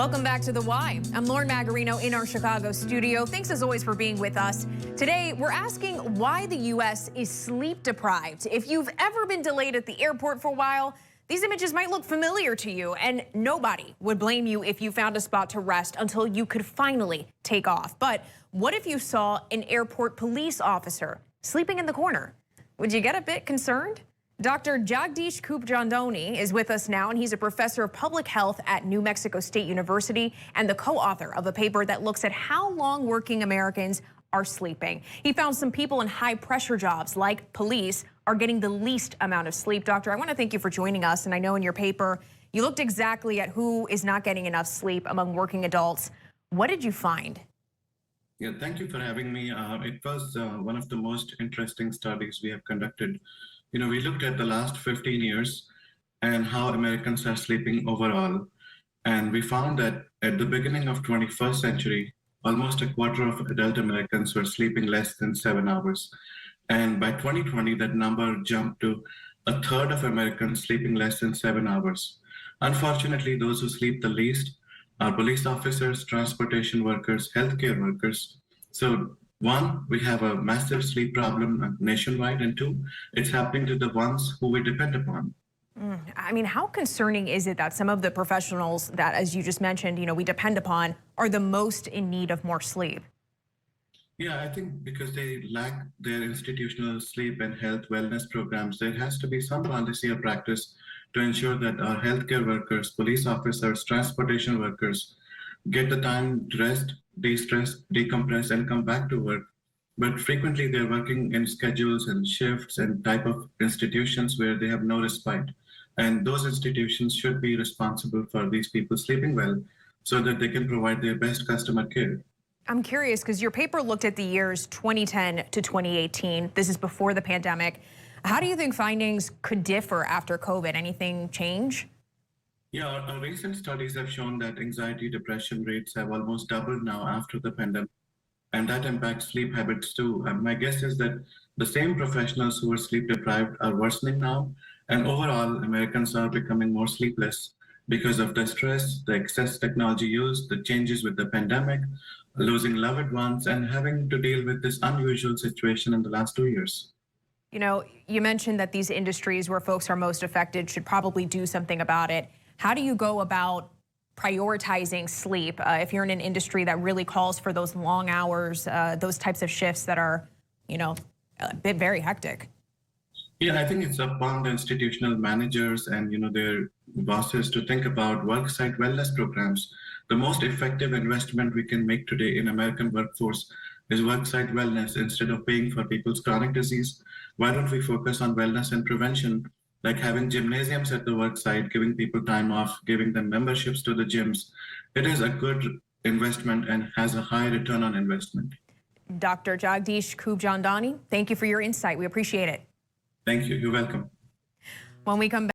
Welcome back to The Why. I'm Lauren Magarino in our Chicago studio. Thanks as always for being with us. Today, we're asking why the U.S. is sleep deprived. If you've ever been delayed at the airport for a while, these images might look familiar to you, and nobody would blame you if you found a spot to rest until you could finally take off. But what if you saw an airport police officer sleeping in the corner? Would you get a bit concerned? Dr. Jagdish Khubchandani is with us now, and he's a professor of public health at New Mexico State University and the co-author of a paper that looks at how long working Americans are sleeping. He found some people in high-pressure jobs like police are getting the least amount of sleep. Doctor, I want to thank you for joining us, and I know in your paper you looked exactly at who is not getting enough sleep among working adults. What did you find? Yeah, thank you for having me. It was one of the most interesting studies we have conducted. We looked at the last 15 years and how Americans are sleeping overall. And we found that at the beginning of 21st century, almost a quarter of adult Americans were sleeping less than 7 hours. And by 2020, that number jumped to a third of Americans sleeping less than 7 hours. Unfortunately, those who sleep the least are police officers, transportation workers, healthcare workers. So one, we have a massive sleep problem nationwide, and two, it's happening to the ones who we depend upon. I mean, how concerning is it that some of the professionals that, as you just mentioned, we depend upon are the most in need of more sleep? Yeah, I think because they lack their institutional sleep and health wellness programs, there has to be some policy or practice to ensure that our healthcare workers, police officers, transportation workers get the time to rest, de-stress, decompress, and come back to work. But frequently they're working in schedules and shifts and type of institutions where they have no respite. And those institutions should be responsible for these people sleeping well so that they can provide their best customer care. I'm curious because your paper looked at the years 2010 to 2018. This is before the pandemic. How do you think findings could differ after COVID? Anything change? Yeah, our recent studies have shown that anxiety, depression rates have almost doubled now after the pandemic, and that impacts sleep habits too. And my guess is that the same professionals who are sleep deprived are worsening now, and overall, Americans are becoming more sleepless because of the stress, the excess technology use, the changes with the pandemic, losing loved ones, and having to deal with this unusual situation in the last 2 years. You mentioned that these industries where folks are most affected should probably do something about it. How do you go about prioritizing sleep if you're in an industry that really calls for those long hours, those types of shifts that are, very hectic? Yeah, I think it's upon the institutional managers and their bosses to think about worksite wellness programs. The most effective investment we can make today in American workforce is worksite wellness. Instead of paying for people's chronic disease, why don't we focus on wellness and prevention, like having gymnasiums at the worksite, giving people time off, giving them memberships to the gyms. It is a good investment and has a high return on investment. Dr. Jagdish Khubchandani, thank you for your insight. We appreciate it. Thank you. You're welcome. When we come back.